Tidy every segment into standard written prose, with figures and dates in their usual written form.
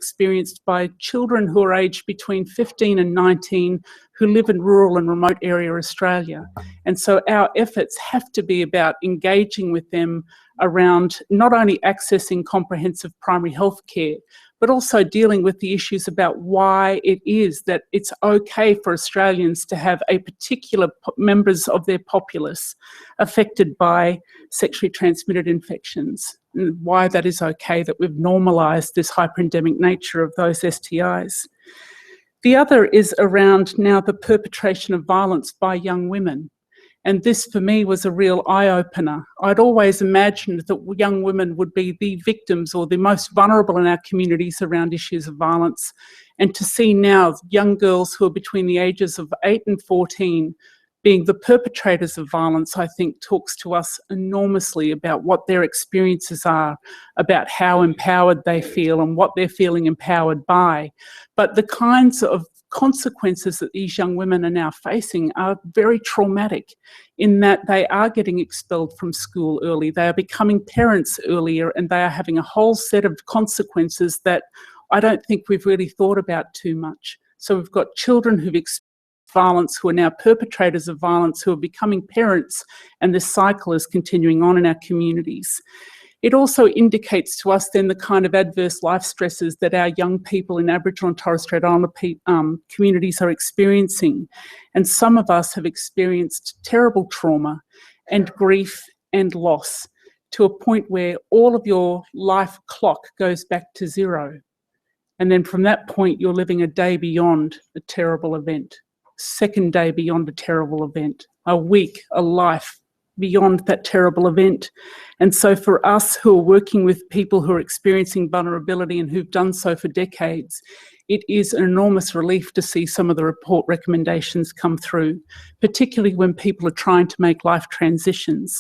experienced by children who are aged between 15 and 19 who live in rural and remote area Australia. And so our efforts have to be about engaging with them around not only accessing comprehensive primary health care, but also dealing with the issues about why it is that it's okay for Australians to have a particular members of their populace affected by sexually transmitted infections, and why that is okay, that we've normalised this hyperendemic nature of those STIs. The other is around now the perpetration of violence by young women. And this, for me, was a real eye-opener. I'd always imagined that young women would be the victims or the most vulnerable in our communities around issues of violence. And to see now young girls who are between the ages of 8 and 14 being the perpetrators of violence, I think talks to us enormously about what their experiences are, about how empowered they feel and what they're feeling empowered by. But the kinds of consequences that these young women are now facing are very traumatic, in that they are getting expelled from school early, they are becoming parents earlier, and they are having a whole set of consequences that I don't think we've really thought about too much. So we've got children who've experienced violence who are now perpetrators of violence who are becoming parents, and this cycle is continuing on in our communities. It also indicates to us then the kind of adverse life stresses that our young people in Aboriginal and Torres Strait Islander communities are experiencing. And some of us have experienced terrible trauma and grief and loss to a point where all of your life clock goes back to zero. And then from that point, you're living a day beyond a terrible event, second day beyond a terrible event, a week, a life beyond that terrible event. And so for us who are working with people who are experiencing vulnerability and who've done so for decades, it is an enormous relief to see some of the report recommendations come through, particularly when people are trying to make life transitions.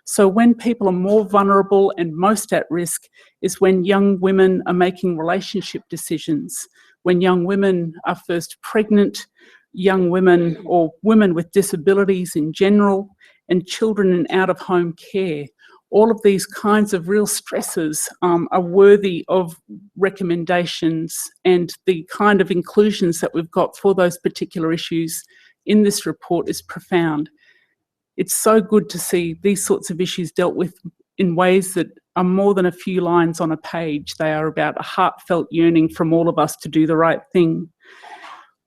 So when people are more vulnerable and most at risk is when young women are making relationship decisions, when young women are first pregnant, young women or women with disabilities in general, and children in out-of-home care. All of these kinds of real stresses are worthy of recommendations, and the kind of inclusions that we've got for those particular issues in this report is profound. It's so good to see these sorts of issues dealt with in ways that are more than a few lines on a page. They are about a heartfelt yearning from all of us to do the right thing.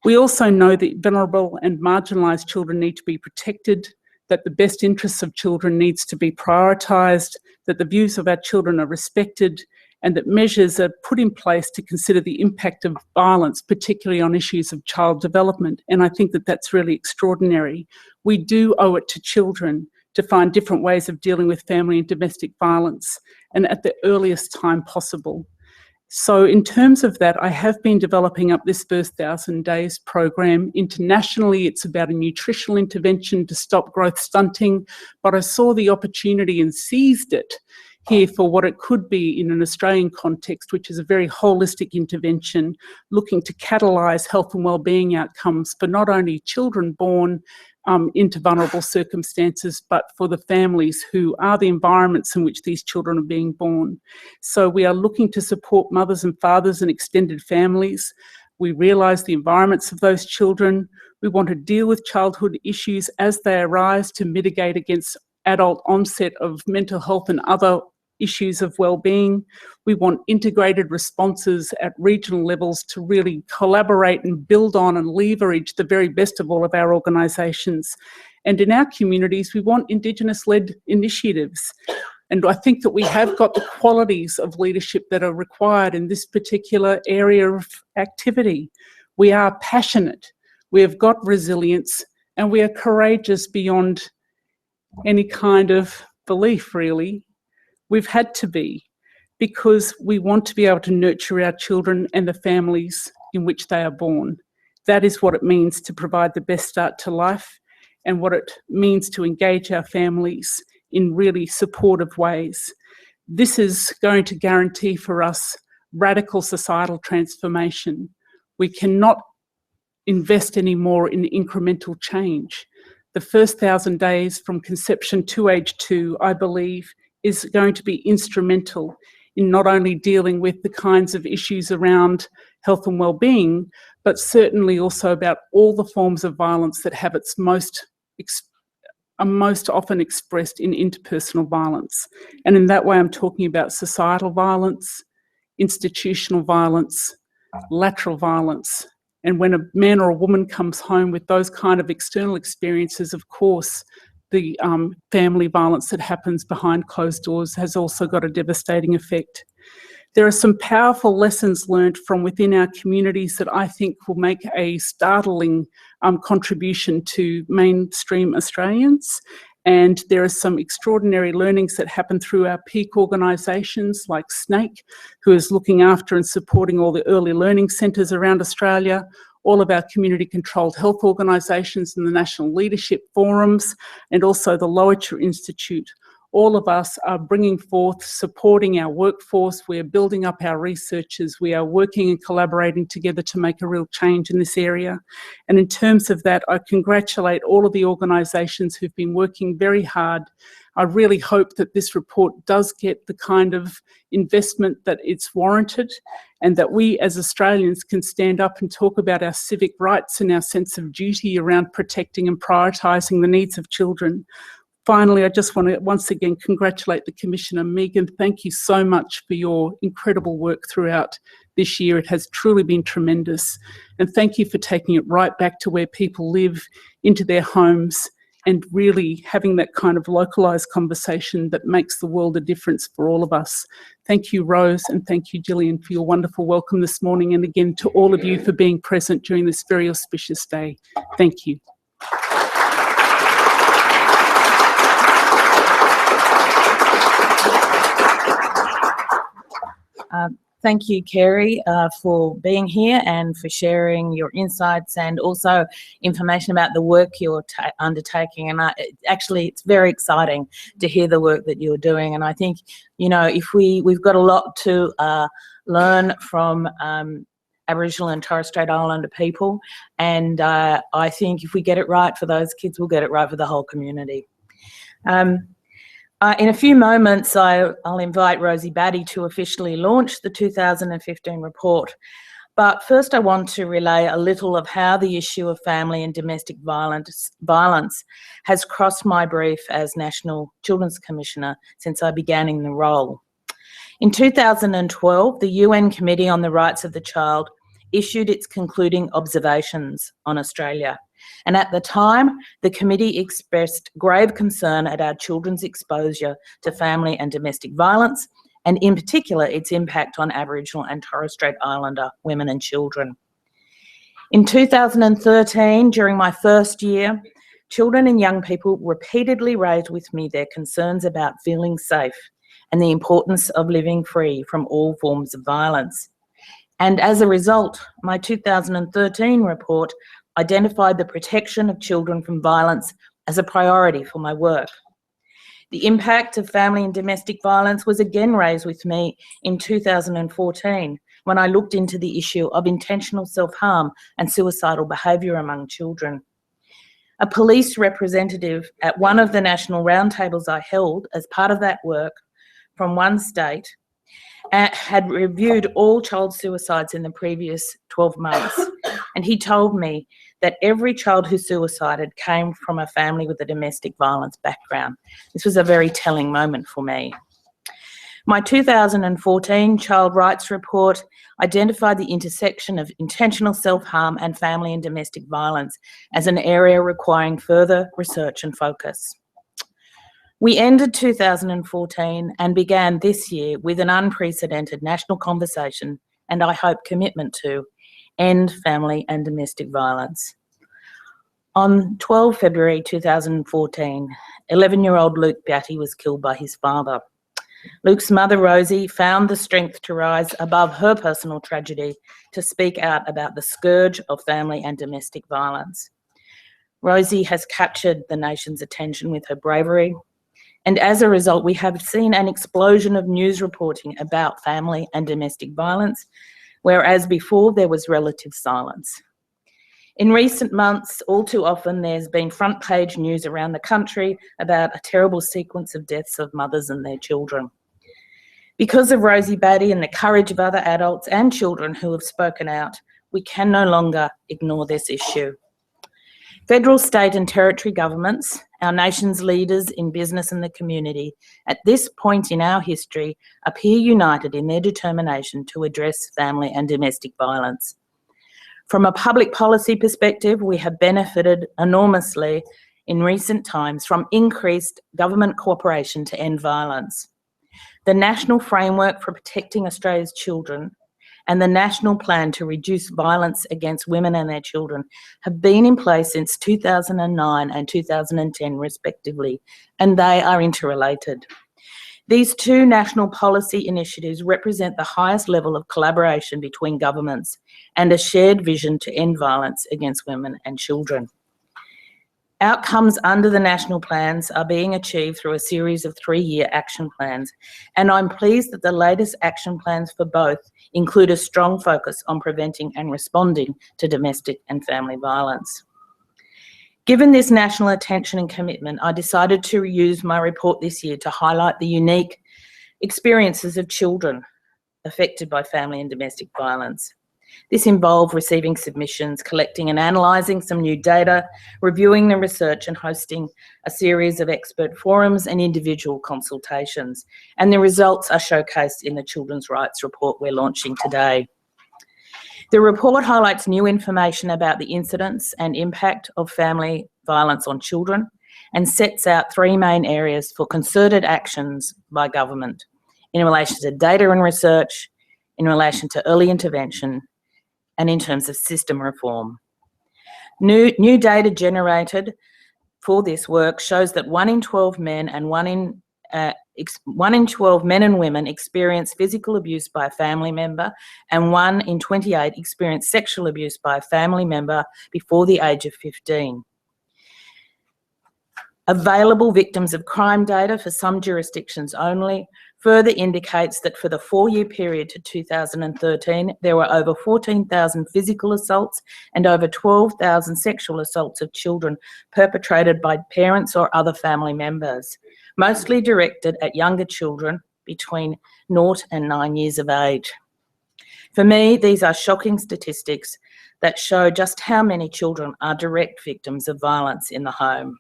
We also know that vulnerable and marginalised children need to be protected, that the best interests of children needs to be prioritised, that the views of our children are respected, and that measures are put in place to consider the impact of violence, particularly on issues of child development. And I think that that's really extraordinary. We do owe it to children to find different ways of dealing with family and domestic violence, and at the earliest time possible. So in terms of that, I have been developing up this First 1,000 Days program. Internationally, it's about a nutritional intervention to stop growth stunting, but I saw the opportunity and seized it here for what it could be in an Australian context, which is a very holistic intervention looking to catalyse health and wellbeing outcomes for not only children born into vulnerable circumstances, but for the families who are the environments in which these children are being born. So we are looking to support mothers and fathers and extended families. We realise the environments of those children. We want to deal with childhood issues as they arise to mitigate against adult onset of mental health and other issues of wellbeing. We want integrated responses at regional levels to really collaborate and build on and leverage the very best of all of our organisations. And in our communities, we want Indigenous-led initiatives. And I think that we have got the qualities of leadership that are required in this particular area of activity. We are passionate, we have got resilience, and we are courageous beyond any kind of belief, really. We've had to be, because we want to be able to nurture our children and the families in which they are born. That is what it means to provide the best start to life, and what it means to engage our families in really supportive ways. This is going to guarantee for us radical societal transformation. We cannot invest any more in incremental change. The first 1,000 days from conception to age 2, I believe, is going to be instrumental in not only dealing with the kinds of issues around health and well-being, but certainly also about all the forms of violence that have are most often expressed in interpersonal violence. And in that way, I'm talking about societal violence, institutional violence, lateral violence. And when a man or a woman comes home with those kind of external experiences, of course, the family violence that happens behind closed doors has also got a devastating effect. There are some powerful lessons learned from within our communities that I think will make a startling contribution to mainstream Australians. And there are some extraordinary learnings that happen through our peak organisations like SNAKE, who is looking after and supporting all the early learning centres around Australia, all of our community-controlled health organisations and the national leadership forums, and also the Lowitja Institute. All of us are bringing forth, supporting our workforce. We are building up our researchers. We are working and collaborating together to make a real change in this area. And in terms of that, I congratulate all of the organisations who've been working very hard. I really hope that this report does get the kind of investment that it's warranted, and that we as Australians can stand up and talk about our civic rights and our sense of duty around protecting and prioritising the needs of children. Finally, I just want to once again congratulate the Commissioner. Megan, thank you so much for your incredible work throughout this year. It has truly been tremendous. And thank you for taking it right back to where people live, into their homes, and really having that kind of localised conversation that makes the world a difference for all of us. Thank you, Rose, and thank you, Gillian, for your wonderful welcome this morning, and again to all of you for being present during this very auspicious day. Thank you. Thank you, Kerry, for being here and for sharing your insights and also information about the work you're undertaking. And actually, it's very exciting to hear the work that you're doing. And I think, you know, if we've got a lot to learn from Aboriginal and Torres Strait Islander people. And I think if we get it right for those kids, we'll get it right for the whole community. In a few moments, I'll invite Rosie Batty to officially launch the 2015 report. But first I want to relay a little of how the issue of family and domestic violence has crossed my brief as National Children's Commissioner since I began in the role. In 2012, the UN Committee on the Rights of the Child issued its concluding observations on Australia. And at the time, the committee expressed grave concern at our children's exposure to family and domestic violence, and in particular, its impact on Aboriginal and Torres Strait Islander women and children. In 2013, during my first year, children and young people repeatedly raised with me their concerns about feeling safe and the importance of living free from all forms of violence. And as a result, my 2013 report identified the protection of children from violence as a priority for my work. The impact of family and domestic violence was again raised with me in 2014 when I looked into the issue of intentional self-harm and suicidal behaviour among children. A police representative at one of the national roundtables I held as part of that work from one state had reviewed all child suicides in the previous 12 months. And he told me that every child who suicided came from a family with a domestic violence background. This was a very telling moment for me. My 2014 Child Rights Report identified the intersection of intentional self-harm and family and domestic violence as an area requiring further research and focus. We ended 2014 and began this year with an unprecedented national conversation and, I hope, commitment to end family and domestic violence. On 12 February 2014, 11-year-old Luke Batty was killed by his father. Luke's mother, Rosie, found the strength to rise above her personal tragedy to speak out about the scourge of family and domestic violence. Rosie has captured the nation's attention with her bravery, and as a result, we have seen an explosion of news reporting about family and domestic violence, whereas before there was relative silence. In recent months, all too often, there's been front page news around the country about a terrible sequence of deaths of mothers and their children. Because of Rosie Batty and the courage of other adults and children who have spoken out, we can no longer ignore this issue. Federal, state and territory governments, our nation's leaders in business and the community, at this point in our history, appear united in their determination to address family and domestic violence. From a public policy perspective, we have benefited enormously in recent times from increased government cooperation to end violence. The National Framework for Protecting Australia's Children and the National Plan to Reduce Violence Against Women and Their Children have been in place since 2009 and 2010 respectively, and they are interrelated. These two national policy initiatives represent the highest level of collaboration between governments and a shared vision to end violence against women and children. Outcomes under the national plans are being achieved through a series of 3-year action plans, and I'm pleased that the latest action plans for both include a strong focus on preventing and responding to domestic and family violence. Given this national attention and commitment, I decided to use my report this year to highlight the unique experiences of children affected by family and domestic violence. This involved receiving submissions, collecting and analysing some new data, reviewing the research and hosting a series of expert forums and individual consultations. And the results are showcased in the Children's Rights Report we're launching today. The report highlights new information about the incidence and impact of family violence on children and sets out 3 main areas for concerted actions by government in relation to data and research, in relation to early intervention, and in terms of system reform. New data generated for this work shows that 1 in 12 men and 1 in 12 men and women experience physical abuse by a family member, and 1 in 28 experience sexual abuse by a family member before the age of 15. Available victims of crime data for some jurisdictions only further indicates that for the 4-year period to 2013, there were over 14,000 physical assaults and over 12,000 sexual assaults of children perpetrated by parents or other family members, mostly directed at younger children between 0 and 9 years of age. For me, these are shocking statistics that show just how many children are direct victims of violence in the home.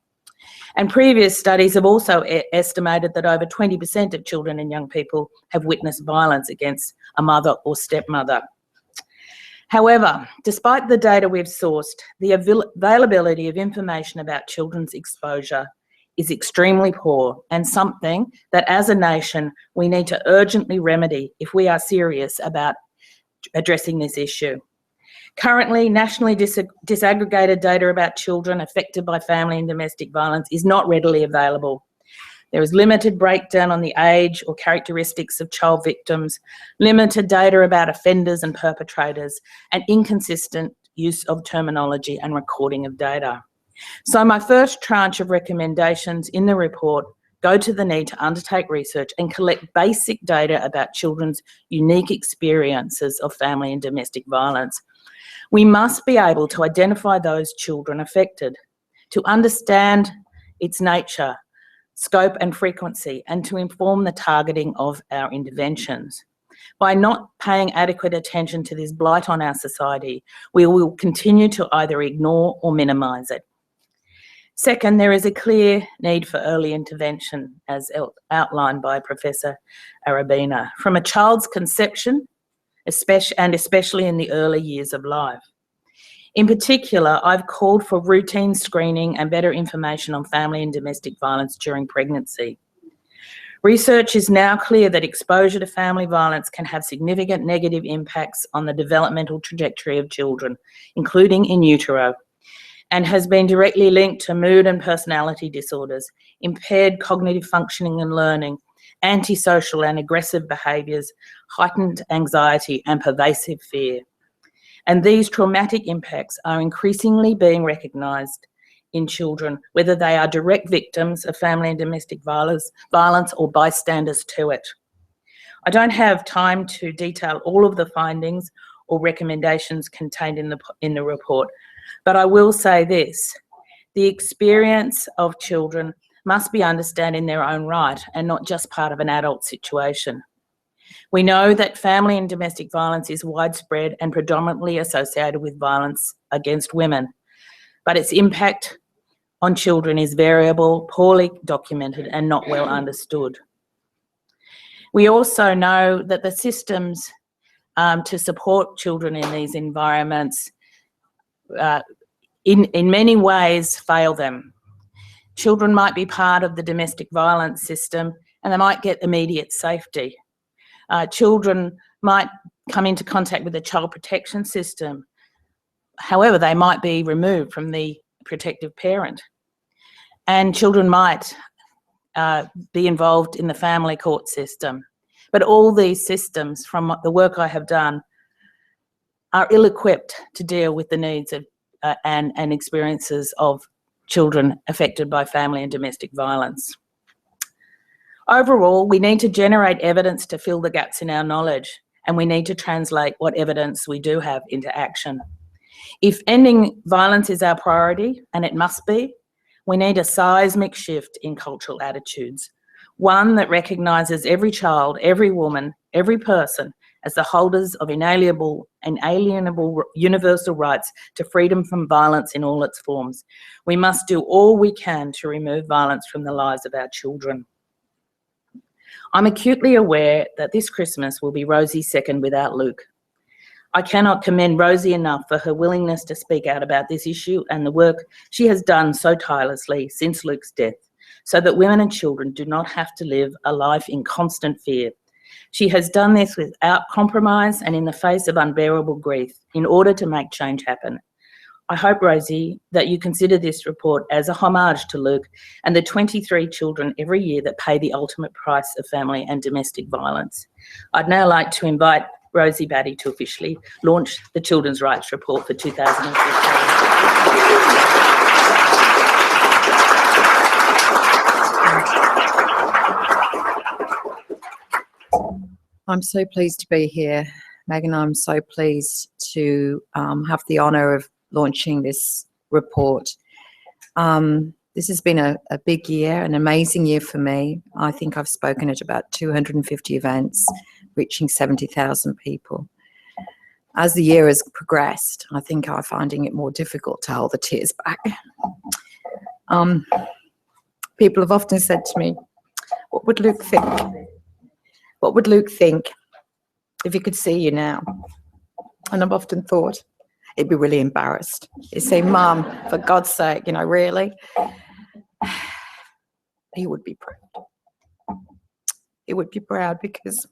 And previous studies have also estimated that over 20% of children and young people have witnessed violence against a mother or stepmother. However, despite the data we've sourced, the availability of information about children's exposure is extremely poor, and something that as a nation we need to urgently remedy if we are serious about addressing this issue. Currently, nationally disaggregated data about children affected by family and domestic violence is not readily available. There is limited breakdown on the age or characteristics of child victims, limited data about offenders and perpetrators, and inconsistent use of terminology and recording of data. So my first tranche of recommendations in the report go to the need to undertake research and collect basic data about children's unique experiences of family and domestic violence. We must be able to identify those children affected, to understand its nature, scope and frequency, and to inform the targeting of our interventions. By not paying adequate attention to this blight on our society, we will continue to either ignore or minimise it. Second, there is a clear need for early intervention, as outlined by Professor Arabina, from a child's conception, especially in the early years of life. In particular, I've called for routine screening and better information on family and domestic violence during pregnancy. Research is now clear that exposure to family violence can have significant negative impacts on the developmental trajectory of children, including in utero, and has been directly linked to mood and personality disorders, impaired cognitive functioning and learning, antisocial and aggressive behaviours, heightened anxiety and pervasive fear. And these traumatic impacts are increasingly being recognised in children, whether they are direct victims of family and domestic violence or bystanders to it. I don't have time to detail all of the findings or recommendations contained in the report, but I will say this: the experience of children must be understood in their own right and not just part of an adult situation. We know that family and domestic violence is widespread and predominantly associated with violence against women, but its impact on children is variable, poorly documented, and not well understood. We also know that the systems to support children in these environments in many ways fail them. Children might be part of the domestic violence system and they might get immediate safety. Children might come into contact with the child protection system. However, they might be removed from the protective parent. And children might be involved in the family court system. But all these systems, from the work I have done, are ill-equipped to deal with the needs of and experiences of children affected by family and domestic violence. Overall, we need to generate evidence to fill the gaps in our knowledge, and we need to translate what evidence we do have into action. If ending violence is our priority, and it must be, we need a seismic shift in cultural attitudes, one that recognises every child, every woman, every person as the holders of inalienable and alienable universal rights to freedom from violence in all its forms. We must do all we can to remove violence from the lives of our children. I'm acutely aware that this Christmas will be Rosie's second without Luke. I cannot commend Rosie enough for her willingness to speak out about this issue and the work she has done so tirelessly since Luke's death, so that women and children do not have to live a life in constant fear. She has done this without compromise and in the face of unbearable grief in order to make change happen. I hope, Rosie, that you consider this report as a homage to Luke and the 23 children every year that pay the ultimate price of family and domestic violence. I'd now like to invite Rosie Batty to officially launch the Children's Rights Report for 2015. I'm so pleased to be here, Megan. I'm so pleased to have the honour of launching this report. This has been a big year, an amazing year for me. I think I've spoken at about 250 events, reaching 70,000 people. As the year has progressed, I think I'm finding it more difficult to hold the tears back. People have often said to me, what would Luke think? What would Luke think if he could see you now? And I've often thought he'd be really embarrassed. He'd say, Mum, for God's sake, you know, really? He would be proud. He would be proud because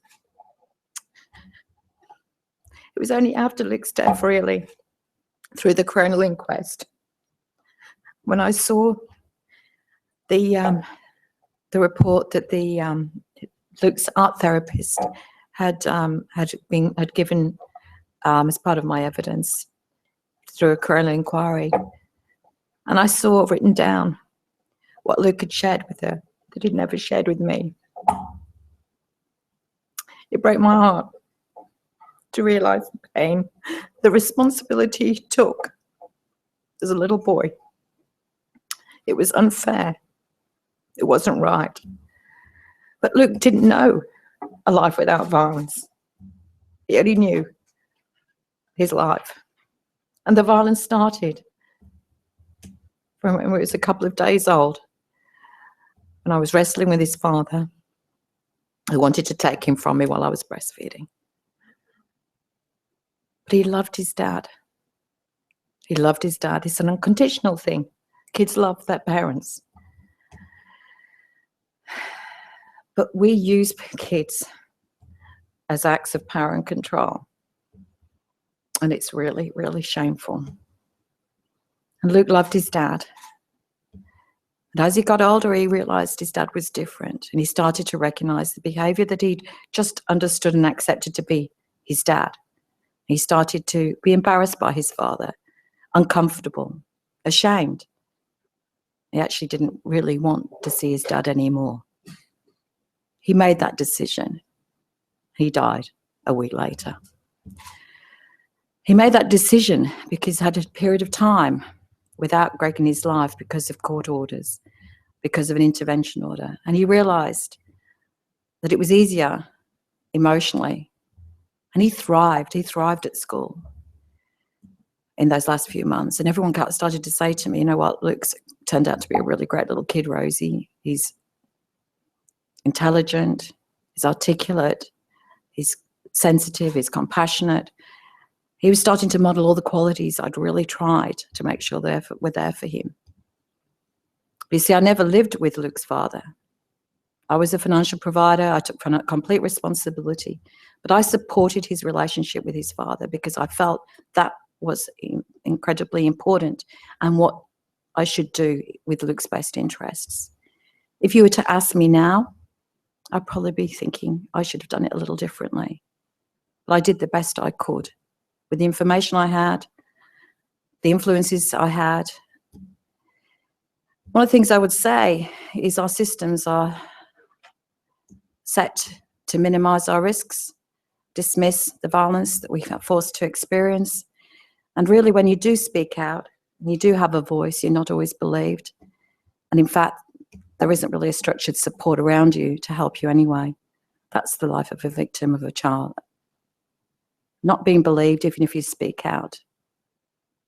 it was only after Luke's death, really, through the coronial inquest, when I saw the report that Luke's art therapist had given as part of my evidence through a coronial inquiry, and I saw written down what Luke had shared with her that he'd never shared with me. It broke my heart to realise the pain, the responsibility he took as a little boy. It was unfair. It wasn't right. But Luke didn't know a life without violence. He only knew his life. And the violence started from when he was a couple of days old, when I was wrestling with his father, who wanted to take him from me while I was breastfeeding. But he loved his dad. He loved his dad. It's an unconditional thing. Kids love their parents. But we use kids as acts of power and control. And it's really, really shameful. And Luke loved his dad. And as he got older, he realised his dad was different. And he started to recognise the behaviour that he'd just understood and accepted to be his dad. He started to be embarrassed by his father, uncomfortable, ashamed. He actually didn't really want to see his dad anymore. He made that decision. He died a week later. He made that decision because he had a period of time without Greg in his life because of court orders, because of an intervention order. And he realised that it was easier emotionally. And he thrived at school in those last few months. And everyone started to say to me, you know what, Luke's turned out to be a really great little kid, Rosie. He's intelligent, he's articulate, he's sensitive, he's compassionate. He was starting to model all the qualities I'd really tried to make sure were there for him. You see, I never lived with Luke's father. I was a financial provider. I took complete responsibility, but I supported his relationship with his father because I felt that was incredibly important and what I should do with Luke's best interests. If you were to ask me now, I'd probably be thinking I should have done it a little differently. But I did the best I could with the information I had, the influences I had. One of the things I would say is our systems are set to minimise our risks, dismiss the violence that we are forced to experience. And really, when you do speak out, and you do have a voice, you're not always believed. And in fact, there isn't really a structured support around you to help you anyway. That's the life of a victim of a child. Not being believed even if you speak out.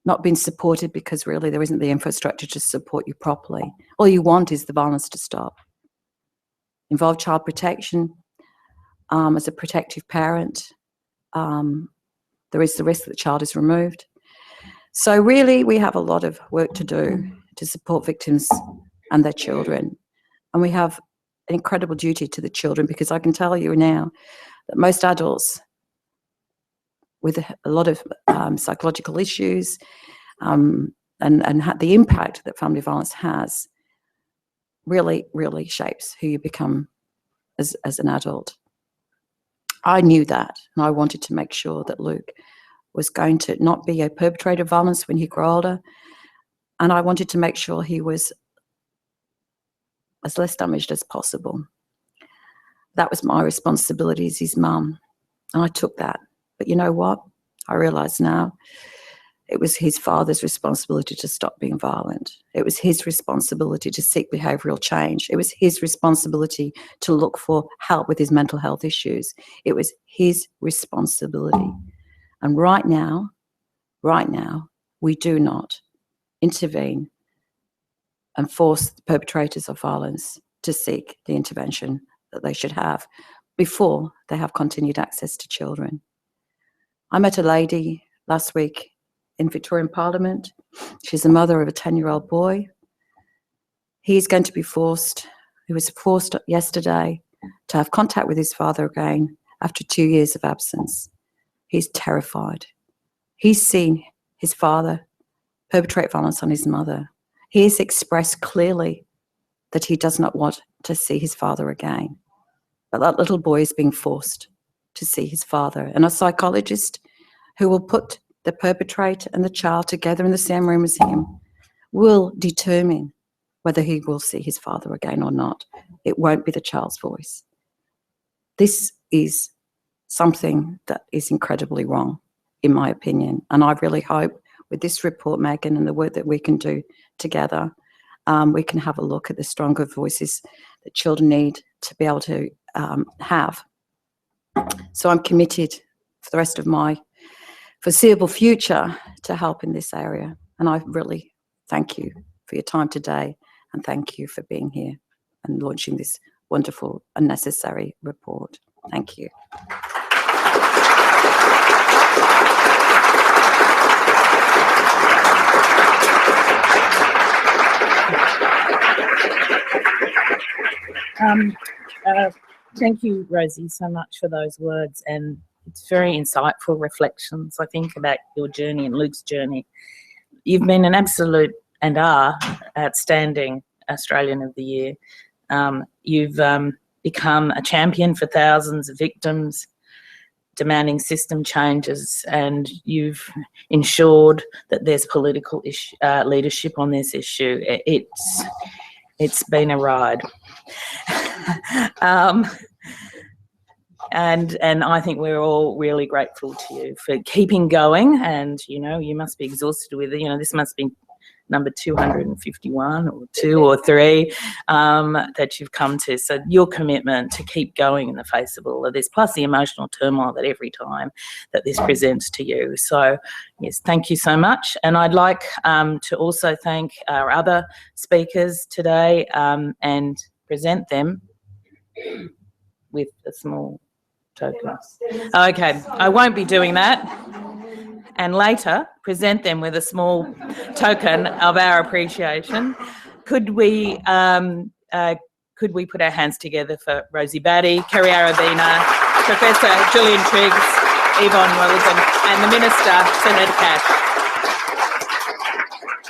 Not being supported because really there isn't the infrastructure to support you properly. All you want is the violence to stop. Involve child protection as a protective parent. There is the risk that the child is removed. So really we have a lot of work to do to support victims and their children. And we have an incredible duty to the children, because I can tell you now that most adults with a lot of psychological issues and the impact that family violence has really, really shapes who you become as an adult. I knew that, and I wanted to make sure that Luke was going to not be a perpetrator of violence when he grew older, and I wanted to make sure he was as less damaged as possible. That was my responsibility as his mum, and I took that. But you know what? I realise now it was his father's responsibility to stop being violent. It was his responsibility to seek behavioural change. It was his responsibility to look for help with his mental health issues. It was his responsibility. And right now, we do not intervene and force the perpetrators of violence to seek the intervention that they should have before they have continued access to children. I met a lady last week in Victorian Parliament. She's the mother of a 10-year-old boy. He was forced yesterday to have contact with his father again after 2 years of absence. He's terrified. He's seen his father perpetrate violence on his mother. He has expressed clearly that he does not want to see his father again. But that little boy is being forced to see his father. And a psychologist who will put the perpetrator and the child together in the same room as him will determine whether he will see his father again or not. It won't be the child's voice. This is something that is incredibly wrong, in my opinion. And I really hope with this report, Megan, and the work that we can do together, we can have a look at the stronger voices that children need to be able to have. So I'm committed for the rest of my foreseeable future to help in this area. And I really thank you for your time today, and thank you for being here and launching this wonderful and necessary report. Thank you. Thank you, Rosie, so much for those words, and it's very insightful reflections, I think, about your journey and Luke's journey. You've been an absolute and are outstanding Australian of the Year. You've become a champion for thousands of victims, demanding system changes, and you've ensured that there's political leadership on this issue. It's been a ride. And I think we're all really grateful to you for keeping going, and you must be exhausted with it. This must be number 251 or 2 or 3 that you've come to. So your commitment to keep going in the face of all of this, plus the emotional turmoil that every time that this presents to you. So yes, thank you so much. And I'd like to also thank our other speakers today and present them with a small token. Okay, I won't be doing that. And later present them with a small token of our appreciation. Could we put our hands together for Rosie Batty, Kerry Arabina, Professor Julian Triggs, Yvonne Wellington, and the Minister, Senator Cash.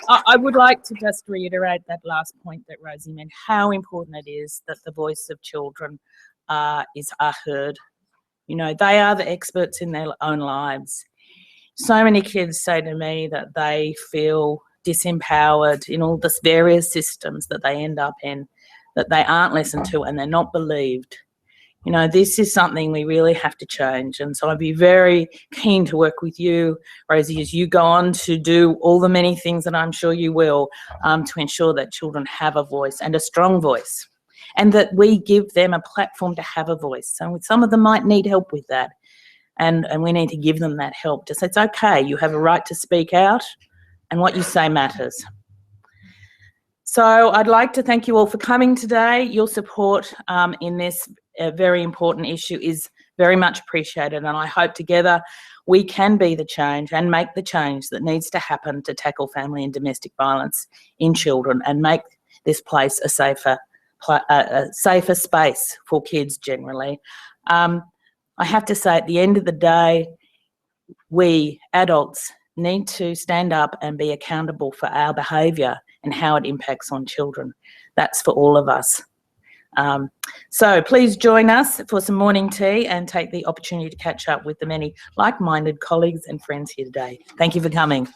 I would like to just reiterate that last point that Rosie made, how important it is that the voice of children are heard. You know, they are the experts in their own lives. So many kids say to me that they feel disempowered in all the various systems that they end up in, that they aren't listened to and they're not believed. You know, this is something we really have to change. And so I'd be very keen to work with you, Rosie, as you go on to do all the many things that I'm sure you will, to ensure that children have a voice and a strong voice, and that we give them a platform to have a voice. So some of them might need help with that. And we need to give them that help to say, it's okay, you have a right to speak out and what you say matters. So I'd like to thank you all for coming today. Your support in this very important issue is very much appreciated, and I hope together we can be the change and make the change that needs to happen to tackle family and domestic violence in children and make this place a safer space for kids generally. I have to say, at the end of the day, we adults need to stand up and be accountable for our behaviour and how it impacts on children. That's for all of us. So please join us for some morning tea and take the opportunity to catch up with the many like-minded colleagues and friends here today. Thank you for coming.